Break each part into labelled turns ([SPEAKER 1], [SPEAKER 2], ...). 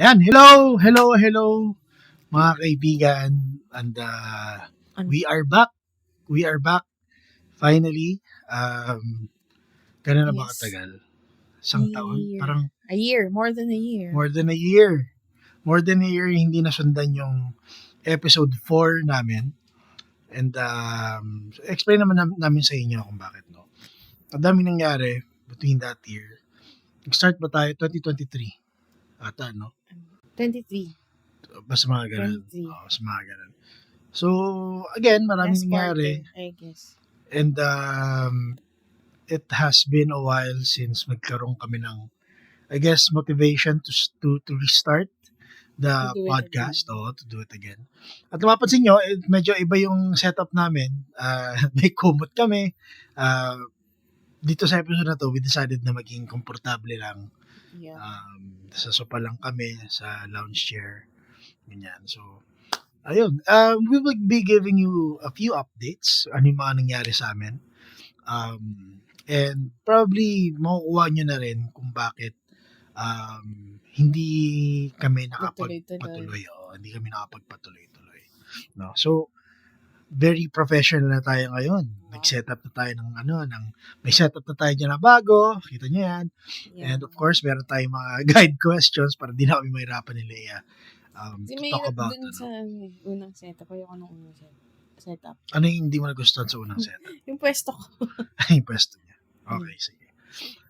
[SPEAKER 1] Ayan, hello, mga kaibigan. And
[SPEAKER 2] An-
[SPEAKER 1] we are back. We are back, finally. Gano'n na ba
[SPEAKER 2] Yes.
[SPEAKER 1] katagal? Isang taon? Parang
[SPEAKER 2] A year. More than a year.
[SPEAKER 1] more than a year. More than a year hindi nasundan yung episode 4 namin. And explain naman namin sa inyo kung bakit, no? Ang daming nangyari between that year. Nag-start ba tayo? 2023. Ata, no?
[SPEAKER 2] 23.
[SPEAKER 1] Basta mga ganun.
[SPEAKER 2] 23.
[SPEAKER 1] Basta mga ganun. So, again, maraming
[SPEAKER 2] Last
[SPEAKER 1] nangyari.
[SPEAKER 2] quarter, I guess.
[SPEAKER 1] And it has been a while since magkaroon kami ng, I guess, motivation to restart the
[SPEAKER 2] To do it
[SPEAKER 1] podcast
[SPEAKER 2] again.
[SPEAKER 1] to do it again. At mapapansin nyo, medyo iba yung setup namin. May kumot kami. Dito sa episode na to, we decided na maging komportable lang.
[SPEAKER 2] Yeah.
[SPEAKER 1] Sa sopa lang kami, sa lounge chair. Ganyan. So, ayun. We will be giving you a few updates. Ano yung mga nangyari sa amin. And probably makukuha nyo na rin kung bakit hindi kami nakapagpatuloy. Hindi kami nakapagpatuloy-tuloy. No? So, very professional na tayo ngayon. Nag-set up na tayo ng may setup na tayo dyan na bago. Kita nyo yan.
[SPEAKER 2] Yeah.
[SPEAKER 1] And of course, meron tayong mga guide questions para di na kami mahirapan ni Leia.
[SPEAKER 2] Kasi
[SPEAKER 1] To
[SPEAKER 2] may
[SPEAKER 1] talk about
[SPEAKER 2] dun sa unang setup. Ayoko nung unang setup.
[SPEAKER 1] ano yung hindi mo nagustuhan sa unang setup?
[SPEAKER 2] Yung pwesto ko.
[SPEAKER 1] Yung pwesto niya. Okay, sige.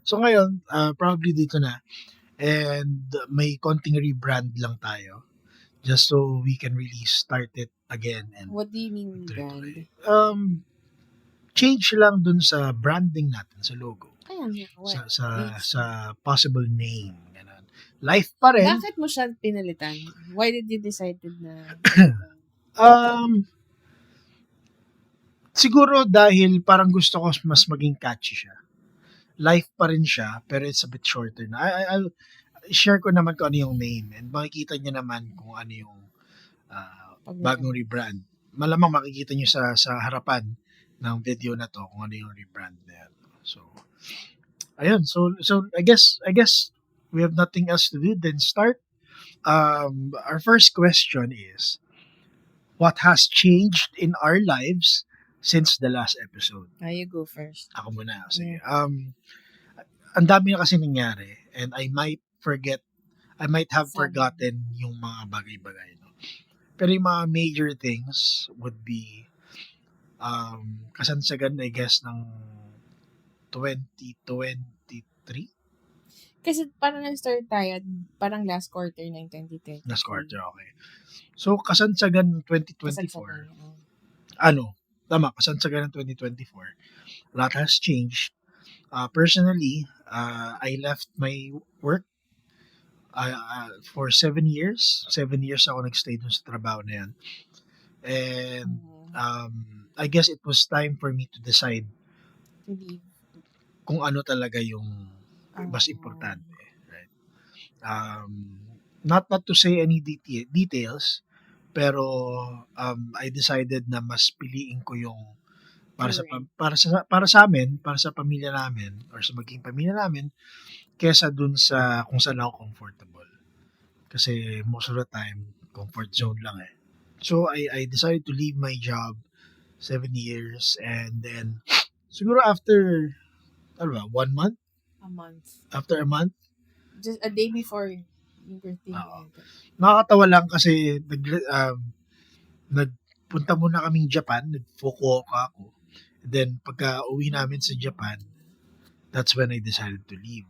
[SPEAKER 1] So ngayon, probably dito na. And may konting rebrand lang tayo. Just so we can really start it again. And
[SPEAKER 2] What do you mean
[SPEAKER 1] tuloy-tuloy.
[SPEAKER 2] brand?
[SPEAKER 1] Change lang dun sa branding natin, sa logo.
[SPEAKER 2] Kaya nga. What?
[SPEAKER 1] Sa possible name. Ganun. Life pa rin.
[SPEAKER 2] Bakit mo siya pinalitan? Why did you decide na?
[SPEAKER 1] Siguro dahil parang gusto ko mas maging catchy siya. Life pa rin siya, pero it's a bit shorter na. I'll share ko naman kung ano yung name. And makikita niyo naman kung ano yung bagong rebrand. Malamang makikita niyo sa harapan ng video na to kung ano yung rebrand na yan. So, ayun. So I guess we have nothing else to do than start. Our first question is, what has changed in our lives since the last episode?
[SPEAKER 2] You go first.
[SPEAKER 1] Ako muna. Sige. Ang dami na kasi nangyari and I might have forgotten yung mga bagay-bagay. No? Pero yung mga major things would be kasansagan, I guess, ng 2023?
[SPEAKER 2] Kasi parang nag-start tayo, parang last quarter ng 2020.
[SPEAKER 1] Last quarter, okay. So, kasansagan ng 2024, kasansagan ng 2024, a lot has changed. Personally, I left my work for 7 years. 7 years ako nagstay dun sa trabaho na yan. And I guess it was time for me to decide
[SPEAKER 2] To leave.
[SPEAKER 1] kung ano talaga yung mas importante. Right? Not to say any details, pero I decided na mas piliin ko yung para sa amin, para sa pamilya namin or sa maging pamilya namin kesa dun sa kung saan ako comfortable. Kasi most of the time comfort zone lang eh. So I decided to leave my job 7 years and then siguro after 1 month?
[SPEAKER 2] A month.
[SPEAKER 1] After a month?
[SPEAKER 2] Just a day before yung birthday.
[SPEAKER 1] Nakakatawa lang kasi nagpunta muna kaming Japan, nag-Fukuoka ako. And then pagka uwi namin sa Japan, that's when I decided to leave.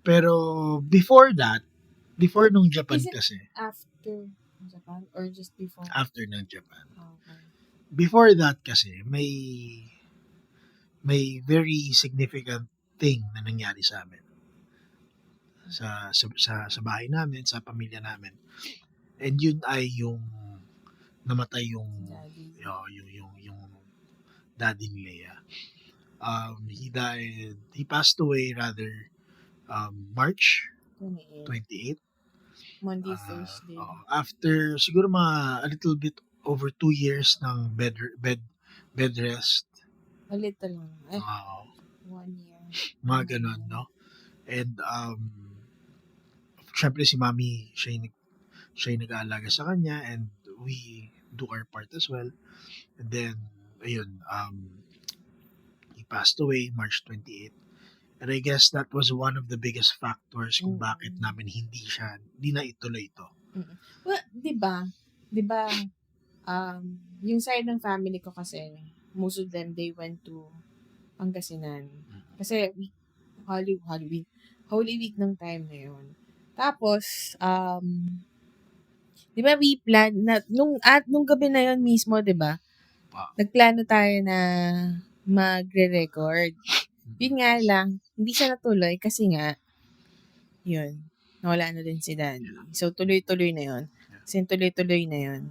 [SPEAKER 1] Pero before nung Japan
[SPEAKER 2] Is it
[SPEAKER 1] kasi.
[SPEAKER 2] After Japan or just before?
[SPEAKER 1] After ng Japan.
[SPEAKER 2] Okay.
[SPEAKER 1] Before that kasi, may very significant thing na nangyari sa amin. Sa bahay namin, sa pamilya namin. And yun ay yung namatay yung daddy ni Leia. He passed away rather March 28.
[SPEAKER 2] Monday, Thursday.
[SPEAKER 1] After siguro a little bit over 2 years ng bed rest.
[SPEAKER 2] A little lang.
[SPEAKER 1] 1
[SPEAKER 2] year.
[SPEAKER 1] Mga ganun, no? And syempre si mommy, siya yung nag-aalaga sa kanya, and we do our part as well. And then, ayun, he passed away March 28. And I guess that was one of the biggest factors kung bakit namin hindi na ituloy ito.
[SPEAKER 2] Well, di ba, yung side ng family ko kasi, most of them, they went to Pangasinan. Kasi, Holy Week ng time na yun. Tapos, di ba we plan, nung gabi na yun mismo, di ba, nagplano tayo na magre-record. Yun nga lang, hindi siya natuloy kasi nga, yun, nawala na din si Daddy. So, tuloy-tuloy na yun. Kasi tuloy-tuloy na yun.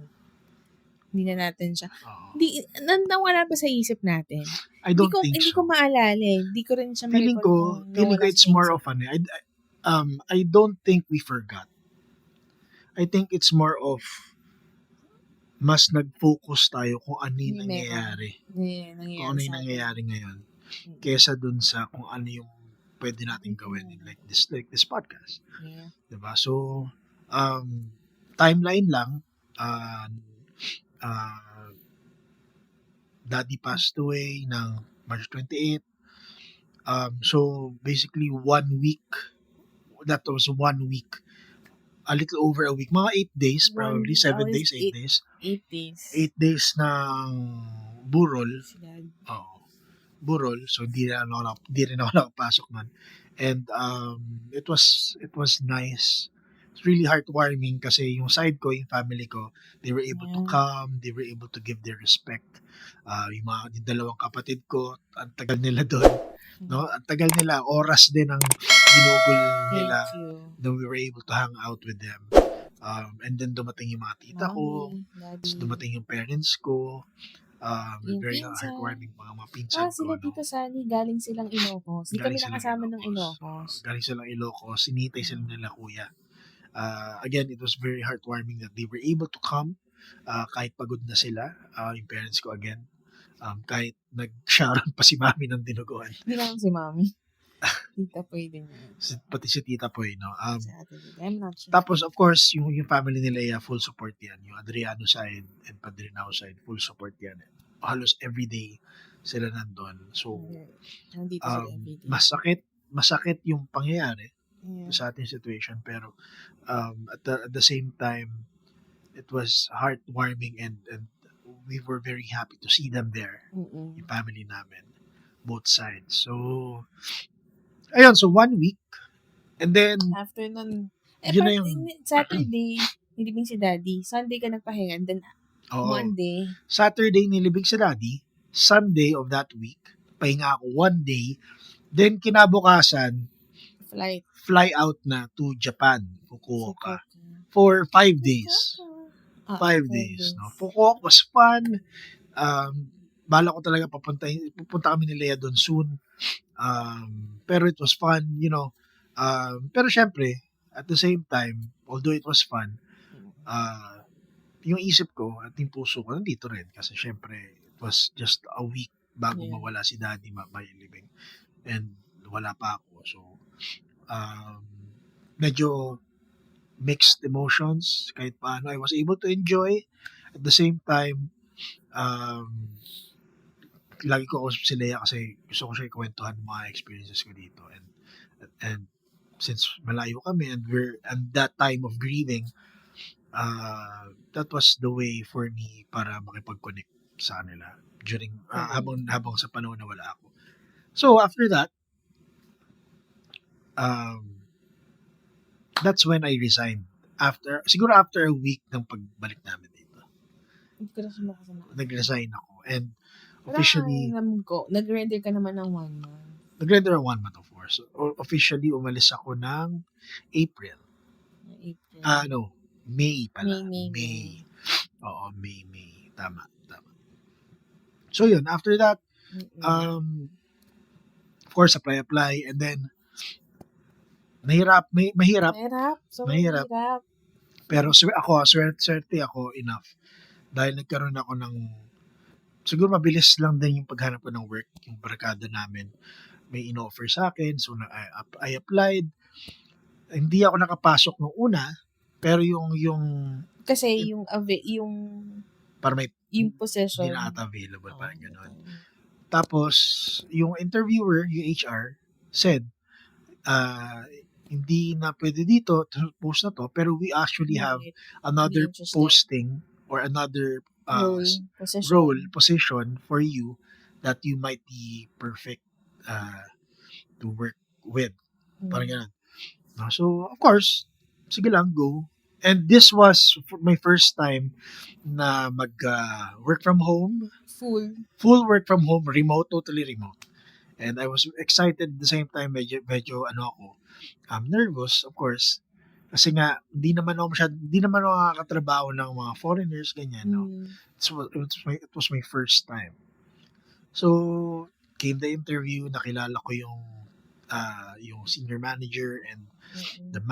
[SPEAKER 2] Hindi na natin siya. Hindi, nawala ba sa isip natin?
[SPEAKER 1] I don't think
[SPEAKER 2] Hindi ko
[SPEAKER 1] so.
[SPEAKER 2] maalala eh. Hindi ko rin siya
[SPEAKER 1] Feeling ko it's more of I don't think we forgot. I think it's more of mas nag-focus tayo kung ano yung nangyayari. Kung ano yung nangyayari ngayon. Kesa dun sa kung ano yung pwede natin gawin like this podcast.
[SPEAKER 2] Yeah.
[SPEAKER 1] Diba? So, timeline lang. Daddy passed away ng March 28. So, basically 1 week. That was 1 week. A little over a week. Mga 8 days, probably. 7 days, 8 days.
[SPEAKER 2] 8 days.
[SPEAKER 1] 8 days ng burol. Oo. Burol. So, di rin ako nakapasok man. And it was nice. It's really heartwarming kasi yung side ko, yung family ko, they were able to come, they were able to give their respect. Yung dalawang kapatid ko, ang tagal nila doon. No? Ang tagal nila, oras din ang ginugol nila. Then we were able to hang out with them. And then dumating yung mga tita ko, dumating yung parents ko. Very heartwarming mga pinsan ko.
[SPEAKER 2] Sila Tito Sally, galing silang Ilocos. Hindi kami nakasama ng Ilocos.
[SPEAKER 1] Galing silang Ilocos, sinitay sila nila kuya. Again, it was very heartwarming that they were able to come kahit pagod na sila. Yung parents ko again, kahit nag-sharon pa si mami ng dinuguan.
[SPEAKER 2] Hindi lang si mami. Tita Poy din yun.
[SPEAKER 1] Pati si Tita Poy, no?
[SPEAKER 2] I'm not sure.
[SPEAKER 1] Tapos, of course, yung family nila, full support yan. Yung Adriano side and Padrinao side, full support yan. Halos everyday sila nandun. So, masakit yung pangyayari sa ating situation. Pero, at the same time, it was heartwarming and we were very happy to see them there. Yung family namin. Both sides. So, ayun, so 1 week. And then,
[SPEAKER 2] after nun,
[SPEAKER 1] yun na yung
[SPEAKER 2] Saturday, nilibing si Daddy. Sunday ka nagpahinga. And then, Monday.
[SPEAKER 1] Saturday, nilibing si Daddy. Sunday of that week, pahinga ako 1 day. Then, kinabukasan, fly out na to Japan, Fukuoka, for 5 days. 5 days, no? Fukuoka was fun. Bala ko talaga pupunta kami ni Lea doon soon. Pero it was fun, you know. Pero syempre, at the same time, although it was fun, yung isip ko at yung puso ko nandito rin kasi syempre it was just a week bago mawala si Daddy by living. And wala pa ako. So, medyo mixed emotions kahit paano. I was able to enjoy. At the same time, lagi ko kausap si Lea kasi gusto ko siya ikwentuhan mga experiences ko dito. And since malayo kami and that time of grieving, that was the way for me para makipag-connect sa kanila during habang sa panahon na wala ako. So after that, that's when I resigned. Siguro after a week ng pagbalik namin dito. Nag-resign ako. And officially,
[SPEAKER 2] nag-render ka naman ng 1 month.
[SPEAKER 1] Nag-render ng 1 month, of course. Officially, umalis ako ng April. May pala. May. Oo, May. Tama. So yun, after that, of course, apply. And then, mahirap. Pero swerte ako enough. Dahil nagkaroon ako ng, siguro mabilis lang din yung paghanap ko ng work. Yung barkada namin, may in-offer sa akin. So, I applied. Hindi ako nakapasok nung una, pero yung
[SPEAKER 2] Kasi yung
[SPEAKER 1] para may
[SPEAKER 2] yung
[SPEAKER 1] hindi
[SPEAKER 2] possession.
[SPEAKER 1] na ata available,
[SPEAKER 2] Oo,
[SPEAKER 1] parang gano'n.
[SPEAKER 2] oo.
[SPEAKER 1] Tapos, yung interviewer, yung HR, said, hindi na pwede dito, sa post na to, pero we actually have
[SPEAKER 2] Bakit? Hindi
[SPEAKER 1] another
[SPEAKER 2] interested.
[SPEAKER 1] posting or another
[SPEAKER 2] Role,
[SPEAKER 1] position for you that you might be perfect to work with. Parang ganun. No? So, of course, sige lang, go. And this was my first time na work from home, full work from home, remote, totally remote. And I was excited at the same time, medyo ano ako, nervous, of course. Kasi nga, hindi naman ako nakakatrabaho ng mga foreigners, ganyan, no? It was my first time. So, came the interview, nakilala ko yung senior manager and the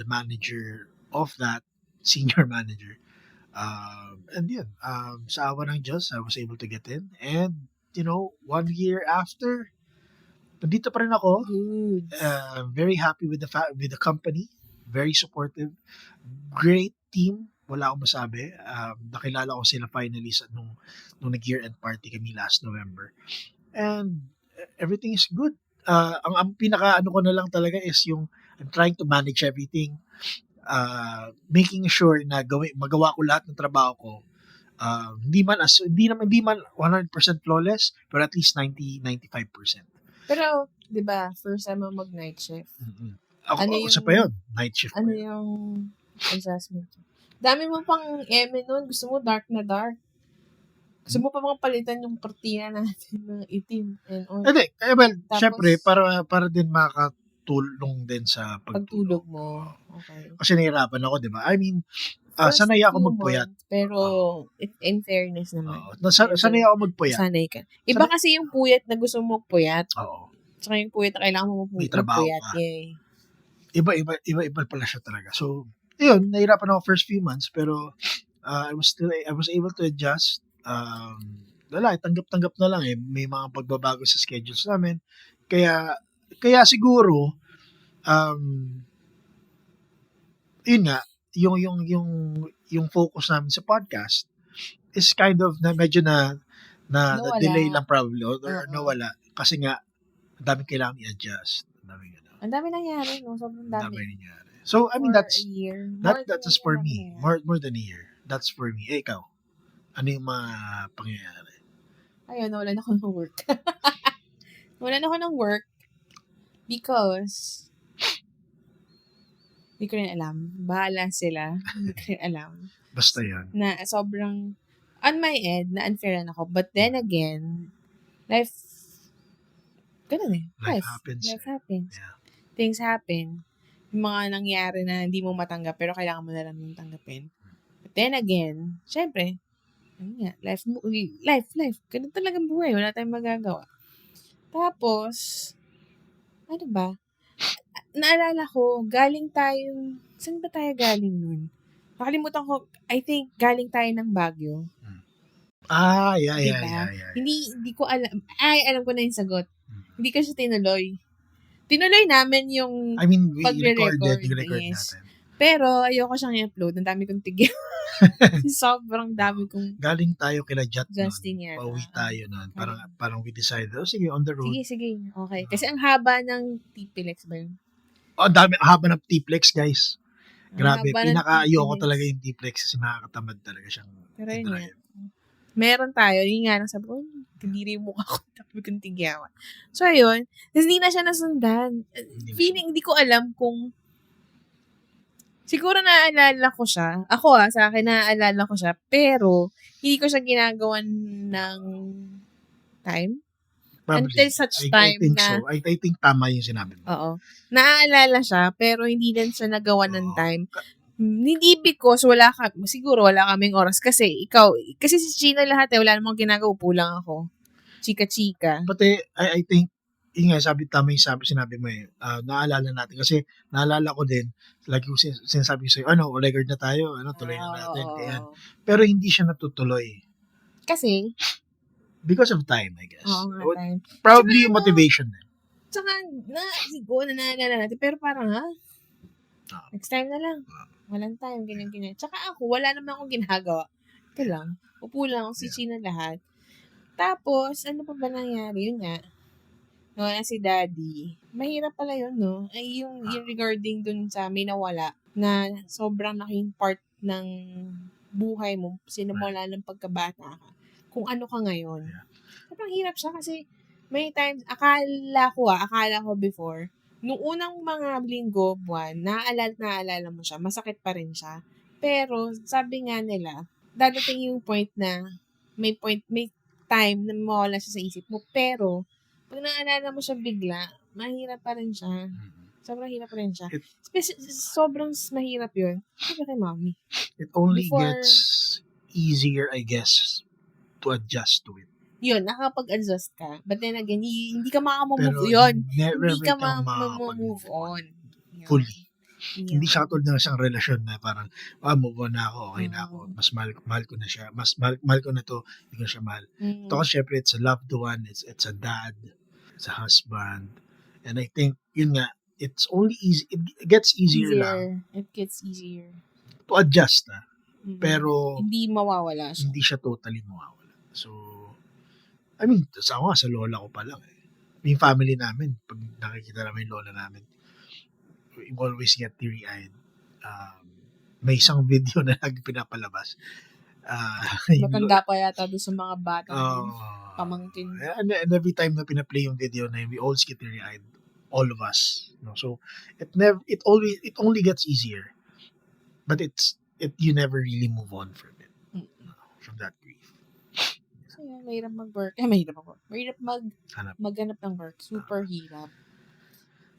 [SPEAKER 1] manager of that senior manager. And yun, sa awa ng Diyos, I was able to get in. And, 1 year after, nandito pa rin ako.
[SPEAKER 2] Good.
[SPEAKER 1] Very happy with the company. Very supportive. Great team. Wala akong masabi. Nakilala ko sila finally nung nag-year-end party kami last November. And everything is good. Ang pinaka ano ko na lang talaga is yung I'm trying to manage everything. Making sure na magawa ko lahat ng trabaho ko. Hindi man 100% flawless, but at least 90-95%.
[SPEAKER 2] Pero, di ba, first time mo mag-night shift.
[SPEAKER 1] Ako,
[SPEAKER 2] Ano
[SPEAKER 1] isa pa yun, night shift
[SPEAKER 2] Ano
[SPEAKER 1] pa yun.
[SPEAKER 2] yung adjustment? Dami mo pang eme nun. Gusto mo dark na dark. Gusto mo pa mga palitan yung kortina natin ng itim and all.
[SPEAKER 1] Hindi, well,
[SPEAKER 2] Tapos,
[SPEAKER 1] syempre, para din makatulong din sa
[SPEAKER 2] pagtulog mo. Okay.
[SPEAKER 1] Kasi nahirapan ako, di ba? I mean,
[SPEAKER 2] First
[SPEAKER 1] sanay ako
[SPEAKER 2] few
[SPEAKER 1] magpuyat.
[SPEAKER 2] months, pero in fairness naman.
[SPEAKER 1] Sanay ako magpuyat.
[SPEAKER 2] Sanay ka. Iba kasi yung puyat na gusto mo magpuyat.
[SPEAKER 1] Oo.
[SPEAKER 2] Tsaka yung puyat na kailangan mo
[SPEAKER 1] May trabaho
[SPEAKER 2] magpuyat.
[SPEAKER 1] ka.
[SPEAKER 2] Yeah.
[SPEAKER 1] Iba pala siya talaga. So, yun, nahirapan ako first few months, pero I was able to adjust. Tanggap-tanggap na lang eh. May mga pagbabago sa schedules namin. Kaya siguro, yun nga, yung focus namin sa podcast is kind of na medyo na delay lang probably or nawala. Kasi nga, ang daming kailangan i-adjust.
[SPEAKER 2] Ang dami nangyari, no? Sobrang dami.
[SPEAKER 1] Nangyari. So, I mean, that's
[SPEAKER 2] a year.
[SPEAKER 1] that's for me. More than a year. That's for me. Ikaw, ano yung mga pangyayari?
[SPEAKER 2] Ayun, nawalan ako ng work. Nawalan ako ng work because hindi ko rin alam. Bahala sila. Hindi ko rin alam.
[SPEAKER 1] Basta yan.
[SPEAKER 2] Na sobrang, on my end, na-unfairan ako. But then again, life, ganun eh.
[SPEAKER 1] Life happens.
[SPEAKER 2] Yeah. Things happen. Yung mga nangyari na hindi mo matanggap, pero kailangan mo na lang yung tanggapin. But then again, syempre, life. Ganun talagang buhay. Wala tayong magagawa. Tapos, ano ba? Naalala ko, saan ba tayo galing nun? Nakalimutan ko, I think, galing tayo ng Baguio.
[SPEAKER 1] Yeah.
[SPEAKER 2] Hindi ko alam. Alam ko na yung sagot. Hindi ko siya tinuloy. Tinuloy namin yung
[SPEAKER 1] I mean, we
[SPEAKER 2] pag-record.
[SPEAKER 1] yes.
[SPEAKER 2] Natin. Pero, ayoko siyang i-upload. Ang dami kong tigil. Sobrang dami kong...
[SPEAKER 1] Galing tayo kila
[SPEAKER 2] Justin yan.
[SPEAKER 1] Pauwi tayo nun. Parang we decided, sige, on the road.
[SPEAKER 2] Sige. Okay. Kasi ang haba ng T-Plex ba yun?
[SPEAKER 1] Ang haba ng T-Plex, guys. Grabe. Pinaka-ayoko talaga yung T-Plex kasi nakakatamad talaga siyang i-drive.
[SPEAKER 2] Meron tayo. Yung nga, sabi ko, hindi rin mukha ko. Sabi kong tigyawan. So, ayun. Tapos hindi na siya nasundan. Feeling, hindi ko alam kung siguro naaalala ko siya. Ako sa akin naaalala ko siya. Pero, hindi ko siya ginagawan ng time.
[SPEAKER 1] Probably.
[SPEAKER 2] Until such time
[SPEAKER 1] I think so. I think tama yung sinabi mo.
[SPEAKER 2] Oo. Naaalala siya, pero hindi din siya nagawa ng time. Hindi because siguro wala kaming oras. Kasi si Gina lahat wala namang ginagawa, upo lang ako. Chika-chika.
[SPEAKER 1] Pati, I think, yun nga, sinabi mo eh, naalala natin. Kasi, naalala ko din, lagi ko sinasabi ko sa'yo, record na tayo, tuloy na natin. Kaya, pero hindi siya natutuloy.
[SPEAKER 2] Kasi?
[SPEAKER 1] Because of time, I guess.
[SPEAKER 2] Oo, time.
[SPEAKER 1] Probably yung motivation din.
[SPEAKER 2] Tsaka, siguro na naalala natin, pero parang Next time na lang. Walang time, ganyan. Tsaka ako, wala naman akong ginagawa. Ito lang. Upo lang ako, si China lahat. Tapos, ano pa ba nangyari? Yun nga. Nawala si Daddy. Mahirap pala yun, no? Ay, yung regarding dun sa may nawala na sobrang laking part ng buhay mo, sinimula ng pagkabata ka. Kung ano ka ngayon. Sobrang hirap siya kasi may times, akala ko before, nung unang mga linggo, buwan, naaalala mo siya, masakit pa rin siya. Pero, sabi nga nila, dadating yung point na, may time na mawala siya sa isip mo. Pero, pag naalala mo siya bigla, mahirap pa rin siya. Sobrang hirap pa rin siya. Sobrang mahirap yun. Sabi kay mommy.
[SPEAKER 1] It only
[SPEAKER 2] Before-
[SPEAKER 1] gets easier, I guess, to adjust to it.
[SPEAKER 2] Yun, nakapag-adjust ka. But then again, hindi ka makamove
[SPEAKER 1] Pero
[SPEAKER 2] yun.
[SPEAKER 1] never
[SPEAKER 2] Hindi ka
[SPEAKER 1] kang
[SPEAKER 2] move on. Yun.
[SPEAKER 1] fully.
[SPEAKER 2] Yun.
[SPEAKER 1] Hindi siya katulad ng isang relasyon na parang, move on na ako, okay na ako. Mas mahal ko na siya. Mas mahal ko na to, hindi ko na siya mahal. Ito kasi syempre, it's a loved one, it's a dad, it's a husband. And I think, yun nga, it's only easy, it gets easier lang
[SPEAKER 2] It gets easier.
[SPEAKER 1] to adjust na.
[SPEAKER 2] Mhm.
[SPEAKER 1] Pero,
[SPEAKER 2] Hindi mawawala siya.
[SPEAKER 1] hindi siya totally mawawala. So, I mean, sa lola ko pa lang eh. Yung family namin, pag nakikita namin yung lola namin, we always get teary-eyed. May isang video na lagi pinapalabas.
[SPEAKER 2] Matanda pa yata doon sa mga bata. Pamangkin.
[SPEAKER 1] And every time na pinaplay yung video na yun, we always get teary-eyed. All of us. No? So, it only gets easier. But you never really move on from it. From that grief.
[SPEAKER 2] So, yeah, mahirap mag-work. Mahirap maghanap ng work. Super hirap.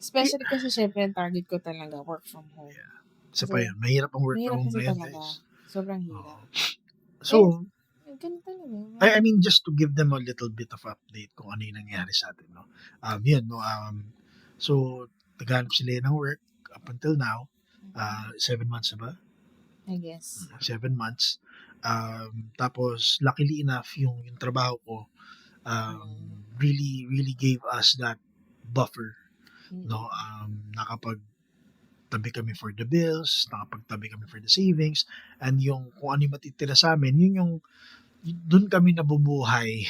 [SPEAKER 2] Especially kasi syempre ang target ko talaga work from home.
[SPEAKER 1] Yeah. Isa pa yun. Mahirap ang work from home ngayon.
[SPEAKER 2] Talaga. Sobrang hirap.
[SPEAKER 1] So,
[SPEAKER 2] ganun talaga.
[SPEAKER 1] I mean, just to give them a little bit of update kung ano yung nangyari sa atin, no? Yun, no? So, naghanap sila ng work up until now. 7 months na ba?
[SPEAKER 2] I guess.
[SPEAKER 1] 7 months. Tapos, luckily enough, yung trabaho ko, really gave us that buffer. No, nakapagtabi kami for the bills, nakapagtabi kami for the savings, and yung kung ano yung matitira sa amin, yun yung doon kami nabubuhay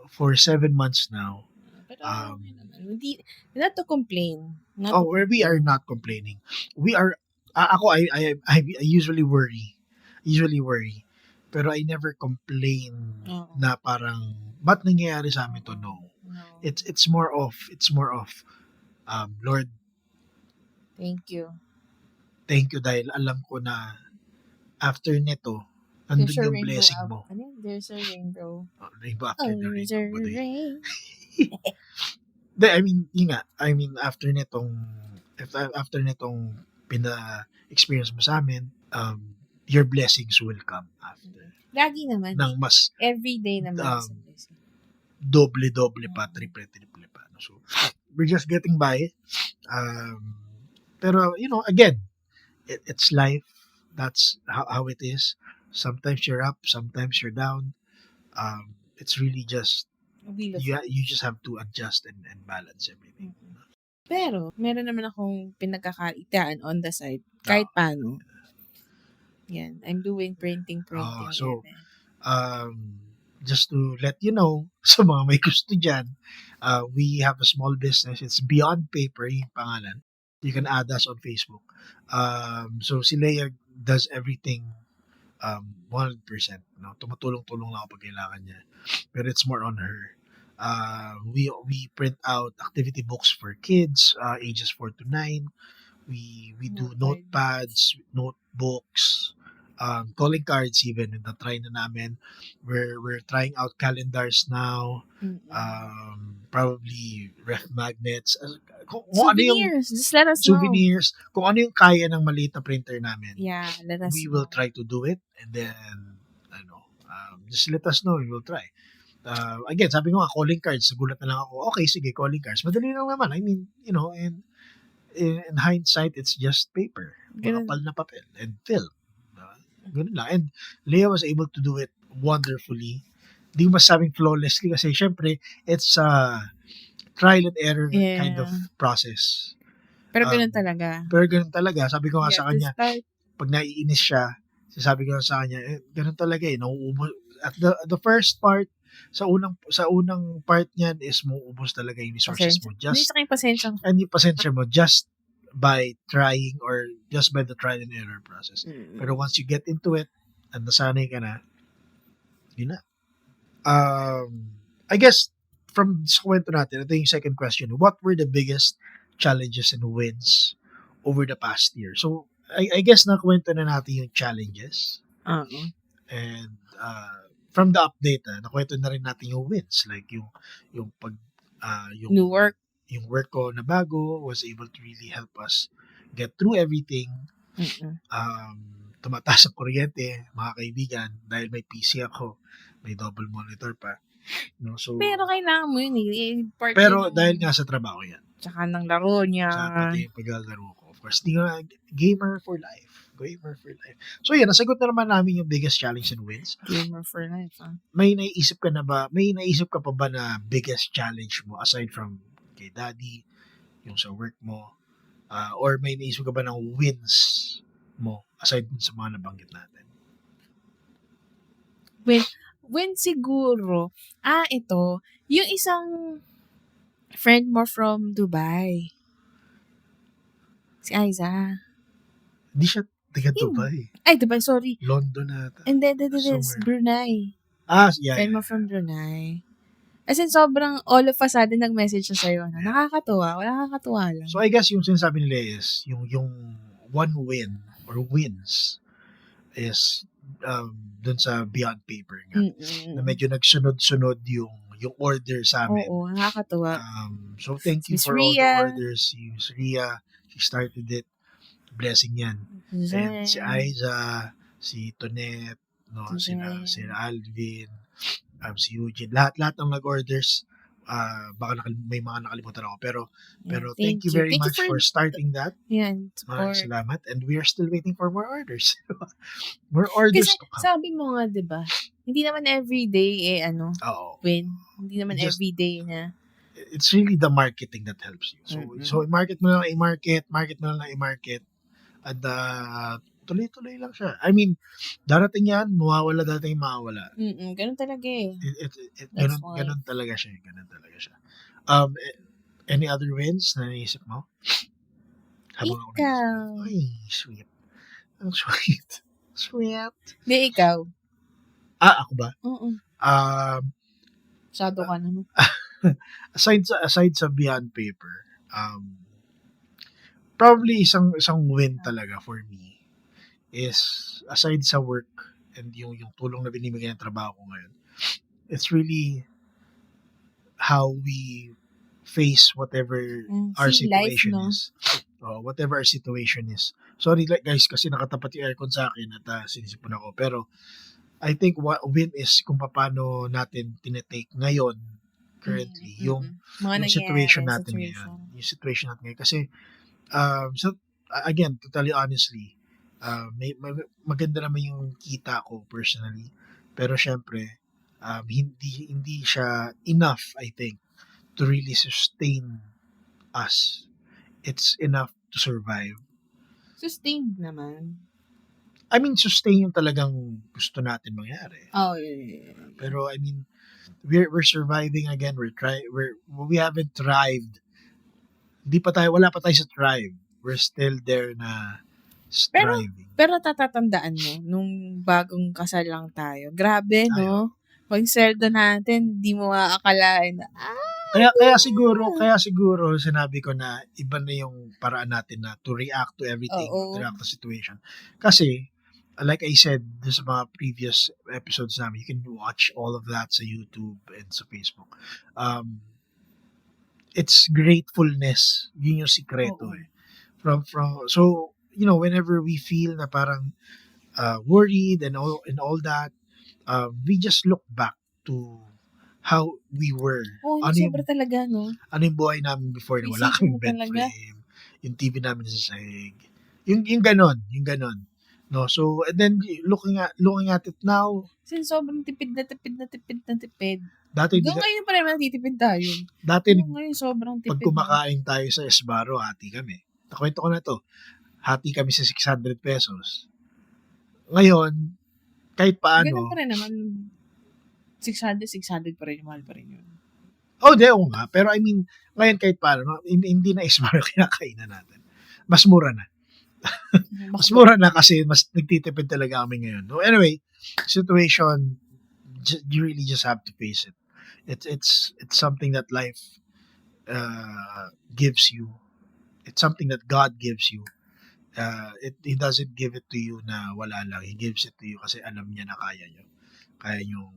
[SPEAKER 1] for 7 months now.
[SPEAKER 2] Pero not to complain.
[SPEAKER 1] We are not complaining. We are I usually worry. Pero I never complain na parang ba't nangyayari sa amin to? No. It's more of Lord,
[SPEAKER 2] thank you
[SPEAKER 1] dahil alam ko na after nito andun yung blessing mo.
[SPEAKER 2] There's a rainbow.
[SPEAKER 1] Rainbow after the rainbow.
[SPEAKER 2] Rain.
[SPEAKER 1] I mean, yun nga. I mean, after nitong experience mo sa amin, your blessings will come after.
[SPEAKER 2] Lagi naman. Everyday naman.
[SPEAKER 1] Doble pa, triple pa. So, we're just getting by. Pero, again, it's life. That's how it is. Sometimes you're up, sometimes you're down. It's really just, you just have to adjust and balance everything.
[SPEAKER 2] Pero, meron naman akong pinagkakaitaan on the side. Kahit paano. Yan. I'm doing printing.
[SPEAKER 1] So, just to let you know, sa mga may gusto dyan, we have a small business. It's Beyond Paper, yung pangalan. You can add us on Facebook. So, si Leia does everything 100%. No? Tumutulong-tulong lang ako pag kailangan niya. But it's more on her. We print out activity books for kids, ages 4 to 9. We do notepads, notebooks, calling cards even. Na-try na namin. We're trying out calendars now. Probably ref magnets.
[SPEAKER 2] Souvenirs. Just let us know.
[SPEAKER 1] Souvenirs. Kung ano yung kaya ng maliit na printer namin.
[SPEAKER 2] Yeah, let us know.
[SPEAKER 1] We will try to do it. And then, just let us know. We will try. Again, sabi ko nga, calling cards. Nagulat na lang ako. Okay, sige, calling cards. Madali lang naman. I mean, and in hindsight, it's just paper. Makapal na papel and film. Ganun lang. And Leia was able to do it wonderfully. Hindi ko masabing flawlessly kasi syempre, it's a trial and error kind of process.
[SPEAKER 2] Pero ganun talaga.
[SPEAKER 1] Pero ganun talaga. Sabi ko nga
[SPEAKER 2] You
[SPEAKER 1] sa
[SPEAKER 2] have to
[SPEAKER 1] kanya,
[SPEAKER 2] start.
[SPEAKER 1] pag naiinis siya, sabi ko sa kanya, ganun talaga nauubos. At the first part, sa unang part niyan is mauubos talaga yung resources
[SPEAKER 2] Pasensya.
[SPEAKER 1] mo.
[SPEAKER 2] Hindi sa kayong pasensya.
[SPEAKER 1] And yung pasensya mo, just by trying or just by the trial and error process. Pero once you get into it, and nasanay ka na, yun na. I guess, from sa kwento natin, ito yung second question. What were the biggest challenges and wins over the past year? So, I guess nakwento na natin yung challenges.
[SPEAKER 2] Oo.
[SPEAKER 1] And from the update, nakwento na rin natin yung wins. Like yung pag, yung
[SPEAKER 2] New work.
[SPEAKER 1] yung work ko na bago was able to really help us get through everything. Tumataas ang kuryente, mga kaibigan, dahil may PC ako, may double monitor pa. No, so,
[SPEAKER 2] Pero kailangan mo yun part
[SPEAKER 1] pero
[SPEAKER 2] yun
[SPEAKER 1] dahil nga sa trabaho yan.
[SPEAKER 2] Tsaka ng laro niya.
[SPEAKER 1] Sa pati yung paglalaro ko. Of course, gamer for life. Gamer for life. So yan, nasagot na naman namin yung biggest challenge and wins.
[SPEAKER 2] Gamer for life,
[SPEAKER 1] May naisip ka pa ba na biggest challenge mo aside from kay daddy, yung sa work mo, or may naisip ka ba ng wins mo aside sa mga nabanggit natin?
[SPEAKER 2] When siguro, ito, yung isang friend mo from Dubai. Si Aiza.
[SPEAKER 1] Hindi siya taga Dubai.
[SPEAKER 2] Ay, Dubai, sorry.
[SPEAKER 1] London ata.
[SPEAKER 2] And then, Brunei.
[SPEAKER 1] Yeah.
[SPEAKER 2] Friend mo from Brunei. As in, sobrang all of a sudden nag-message siya sa'yo. Nakakatuwa. Nakakatuwa lang.
[SPEAKER 1] So, I guess yung sinasabi nila is, yung one win or wins is dun sa Beyond Paper nga. Na medyo nagsunod-sunod yung order sa amin.
[SPEAKER 2] Oo, nakakatuwa.
[SPEAKER 1] So, thank you
[SPEAKER 2] Miss
[SPEAKER 1] for all
[SPEAKER 2] Rhea.
[SPEAKER 1] the orders. Si Miss Rhea, she started it. Blessing yan. And si Aiza, si Tonet, no, sila Alvin, si Eugene, lahat ng nag-orders. Baka may mga nakalimutan ako, pero thank you very much for starting that.
[SPEAKER 2] Yan.
[SPEAKER 1] Maraming salamat, and we are still waiting for more orders. More orders
[SPEAKER 2] kasi
[SPEAKER 1] to come.
[SPEAKER 2] Sabi mo nga, 'di ba? Hindi naman everyday win. Hindi naman everyday na.
[SPEAKER 1] It's really the marketing that helps you. So i-market mo na lang i-market, at tuloy-tuloy lang siya. I mean, darating yan, darating mawawala.
[SPEAKER 2] Ganun talaga eh.
[SPEAKER 1] Ganun talaga siya. Any other wins na naisip mo?
[SPEAKER 2] Ikaw.
[SPEAKER 1] Ay, sweet. Ang sweet. Sweet.
[SPEAKER 2] Hindi, ikaw.
[SPEAKER 1] Ako ba?
[SPEAKER 2] Shadow ka naman.
[SPEAKER 1] aside sa Beyond Paper, probably isang win talaga for me is, aside sa work and yung tulong na binibigay ng trabaho ko ngayon, it's really how we face whatever our situation is. Whatever our situation is. Sorry guys, kasi nakatapat yung aircon sa akin at sinisipon ako. Pero I think what win is kung paano natin tinetake ngayon, currently, yung situation natin ngayon. Yung situation natin ngayon. Kasi, so, again, to tell you honestly, maganda naman yung kita ko personally. Pero syempre, hindi siya enough, I think, to really sustain us. It's enough to survive.
[SPEAKER 2] Sustained naman.
[SPEAKER 1] I mean, sustain yung talagang gusto natin mangyari.
[SPEAKER 2] Oh, yeah.
[SPEAKER 1] Pero I mean, we're surviving again. We haven't thrived. Wala pa tayo sa thrive. We're still there na striving.
[SPEAKER 2] Pero tatatandaan mo, nung bagong kasal lang tayo. Grabe, no? Pag sweldo natin, di mo aakalain na,
[SPEAKER 1] Kaya siguro sinabi ko na iba na yung paraan natin na to react to everything, to react to situation. Kasi, like I said, sa mga previous episodes namin, you can watch all of that sa YouTube and sa Facebook. It's gratefulness. Yun yung sikreto eh. So, whenever we feel na parang worried and all that, we just look back to how we were.
[SPEAKER 2] Sobra talaga, no?
[SPEAKER 1] Ano yung buhay namin before na wala kaming bed frame, yung TV namin sa sahig. Yung ganon. No, so, and then, looking at it now.
[SPEAKER 2] Since sobrang tipid.
[SPEAKER 1] Dati,
[SPEAKER 2] ngayon pa rin natitipid tayo.
[SPEAKER 1] Dati,
[SPEAKER 2] ngayon sobrang tipid.
[SPEAKER 1] Pag kumakain tayo sa Esbaro, hati kami. nakwento ko na 'to, hati kami sa 600 pesos. Ngayon, kahit
[SPEAKER 2] Ganun pa
[SPEAKER 1] paano
[SPEAKER 2] rin naman. 600 pa rin. Mahal pa rin yun.
[SPEAKER 1] oo nga. Pero I mean, ngayon kahit paano, no, hindi na Smart yung kinakainan natin. Mas mura na. Mas mura na kasi mas nagtitipid talaga kami ngayon. So anyway, situation, you really just have to face it. It's something that life gives you. It's something that God gives you. He doesn't give it to you na wala lang. He gives it to you kasi alam niya na kaya nyo. Kaya nyo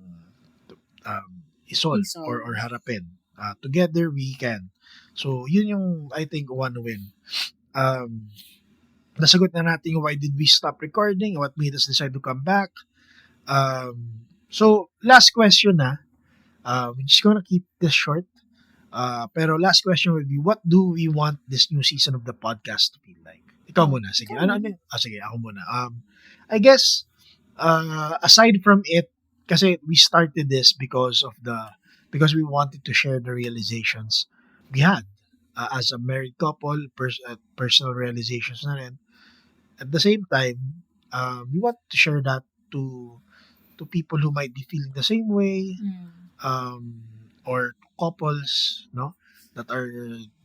[SPEAKER 1] isolve or harapin. Together we can. So yun yung I think one win. Nasagot na natin why did we stop recording, what made us decide to come back. So last question na. We're just gonna keep this short. Pero last question would be, what do we want this new season of the podcast to feel like? Ikaw muna. Sige. Sige, ako muna. I guess, aside from it, kasi we started this because we wanted to share the realizations we had as a married couple, personal realizations na rin. At the same time, we want to share that to people who might be feeling the same way, or couples, no, that are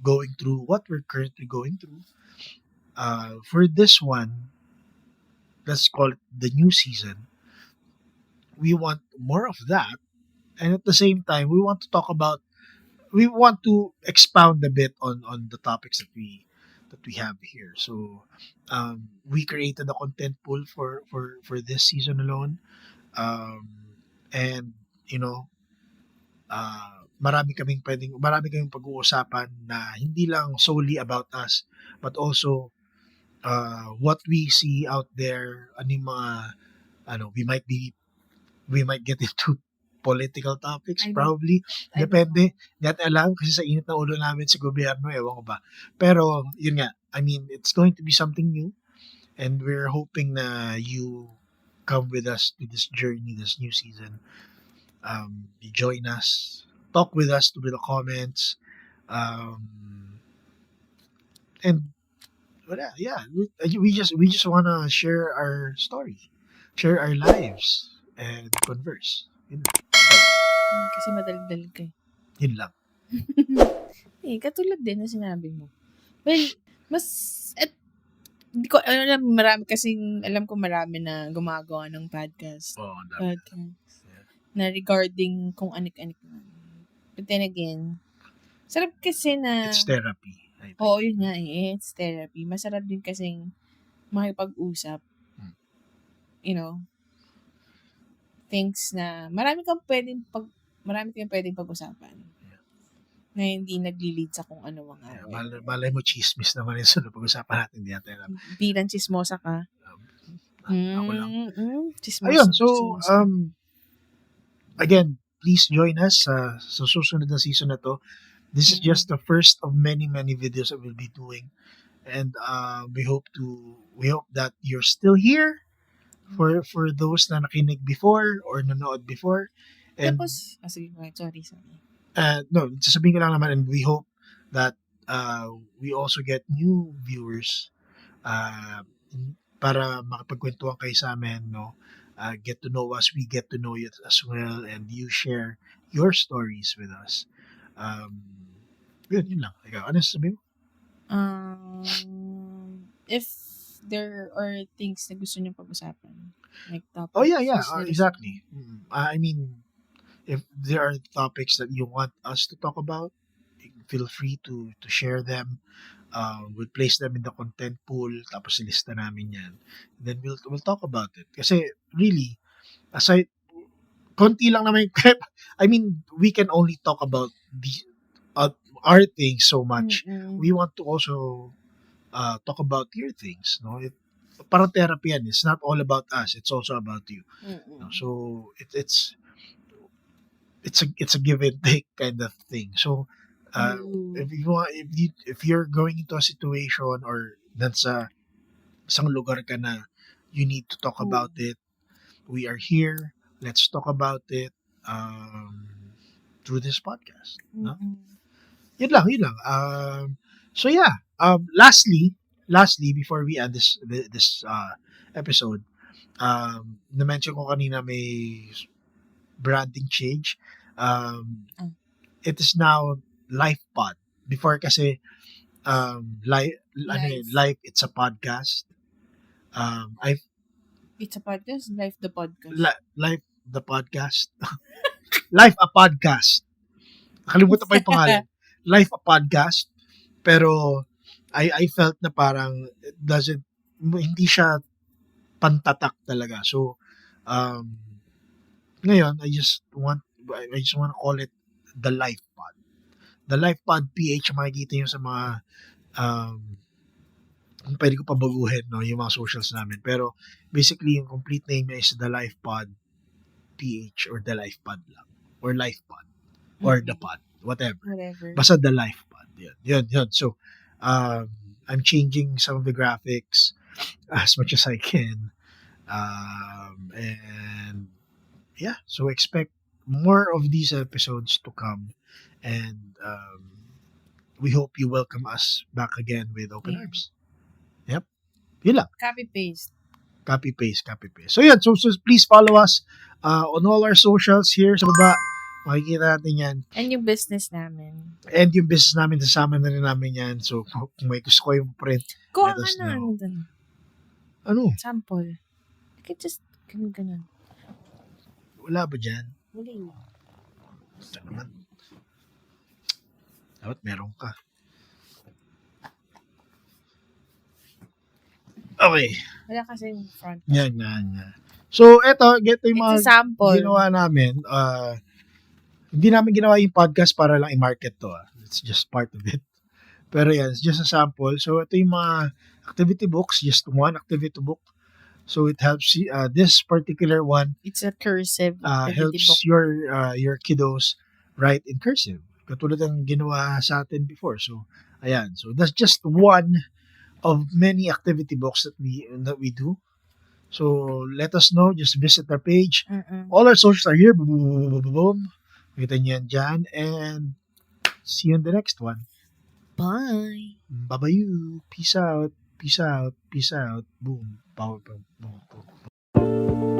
[SPEAKER 1] going through what we're currently going through. For this one, let's call it the new season. We want more of that, and at the same time, we want to expound a bit on the topics that we have here. So, we created a content pool for this season alone, and you know, marami kaming pag-uusapan na hindi lang solely about us, but also what we see out there, ano yung mga we might get into political topics, probably. Depende. Hindi natin alam kasi sa init na ulo namin sa gobyerno, ewan ko ba. Pero, yun nga, I mean, it's going to be something new, and we're hoping na you come with us to this journey, this new season. You join us, talk with us through the comments, and yeah, we just wanna share our story, share our lives, and converse. Yun,
[SPEAKER 2] Kasi madaldal ka.
[SPEAKER 1] yun lang.
[SPEAKER 2] Katulad din na sinabi mo. Well, hindi ko alam, alam ko marami na gumagawa ng podcast. Na regarding kung anik-anik na. But then again, sarap kasi na...
[SPEAKER 1] It's therapy.
[SPEAKER 2] Oo, yun nga it's therapy. Masarap din kasing makipag-usap. You know, things na marami kang pwedeng pag-usapan. Na hindi nagli-lead sa kung ano mga away.
[SPEAKER 1] Malay mo chismis naman yung sunod pag-usapan natin. Hindi natin alam.
[SPEAKER 2] Bilang chismosa ka.
[SPEAKER 1] Ako lang.
[SPEAKER 2] Chismosa.
[SPEAKER 1] Ayun, so, again, please join us sa susunod na season na to. This is just the first of many videos that we'll be doing. And we hope that you're still here for those na nakinig before or nanood before. And
[SPEAKER 2] tapos, sige, sorry.
[SPEAKER 1] no, sasabihin ko lang naman, and we hope that we also get new viewers para makapagkwentuhan kayo sa amin, no? Get to know us, we get to know you as well, and you share your stories with us. Yun lang. Ikaw, ano sasabihin mo?
[SPEAKER 2] If there are things na gusto nyo pag-usapan, like topics.
[SPEAKER 1] Oh yeah, exactly. I mean, if there are topics that you want us to talk about, feel free to share them. We'll place them in the content pool, tapos ilista namin yan. Then we'll talk about it. Kasi really, aside, konti lang naman I mean, we can only talk about our things so much. We want to also talk about your things, no? Parang therapy yan. It's not all about us. It's also about you. No? So it's a give and take kind of thing. So if you're going into a situation or nasa isang lugar ka na you need to talk about it, we are here. Let's talk about it through this podcast. No? Yun lang, yun lang. So yeah, lastly, before we end this episode, na-mention ko kanina may branding change.
[SPEAKER 2] Mm.
[SPEAKER 1] It is now LifePod. Before kasi,
[SPEAKER 2] Life.
[SPEAKER 1] Life, it's a podcast. I
[SPEAKER 2] It's a podcast. Life the podcast.
[SPEAKER 1] Life, the podcast. Life, a podcast. Nakalimutan pa yung pangalan. Life, a podcast. Pero, I felt na parang, it doesn't, hindi siya pantatak talaga. So, ngayon, I just want to call it the Life Pod. The Life Pod PH, makikita nyo sa mga, kung pwede ko pabaguhin, no, yung mga socials namin. Pero, basically, yung complete name niya is the Life Pod PH or the Life Pod lang. Or Life Pod. Or the Pod. Whatever.
[SPEAKER 2] Whatever.
[SPEAKER 1] Basta the Life Pod. Yun. So, I'm changing some of the graphics as much as I can. And yeah, so expect more of these episodes to come. And we hope you welcome us back again with open
[SPEAKER 2] Yeah.
[SPEAKER 1] arms. Yep. Yun lang.
[SPEAKER 2] Copy paste.
[SPEAKER 1] Copy paste. So yun, so please follow us on all our socials here sa baba. Makikita natin yan.
[SPEAKER 2] And yung business namin.
[SPEAKER 1] And yung business namin, sasama na rin namin yan. So, kung may gusto ko yung print,
[SPEAKER 2] Kuha
[SPEAKER 1] let
[SPEAKER 2] ka
[SPEAKER 1] us
[SPEAKER 2] na.
[SPEAKER 1] know.
[SPEAKER 2] Ano dun?
[SPEAKER 1] Ano?
[SPEAKER 2] Sample. You can just, ganun.
[SPEAKER 1] Wala ba dyan?
[SPEAKER 2] Huli.
[SPEAKER 1] Ito naman. Dapat meron ka. Okay.
[SPEAKER 2] Wala kasi yung front.
[SPEAKER 1] Yan. So, eto yung mga
[SPEAKER 2] It's a sample.
[SPEAKER 1] ginawa namin. Hindi namin ginawa yung podcast para lang i-market to. It's just part of it. Pero yan, it's just a sample. So, ito yung mga activity books. Just one activity book. So, it helps this particular one
[SPEAKER 2] It's a cursive activity book.
[SPEAKER 1] helps your kiddos write in cursive. Katulad ng ginawa sa atin before. So, ayan. So, that's just one of many activity books that we do. So, let us know. Just visit our page.
[SPEAKER 2] Mm-mm.
[SPEAKER 1] All our socials are here. Boom, boom, boom, boom, boom. Kita niyo yan dyan. And see you in the next one.
[SPEAKER 2] Bye.
[SPEAKER 1] Bye-bye. Peace out. Boom. Power. Boom.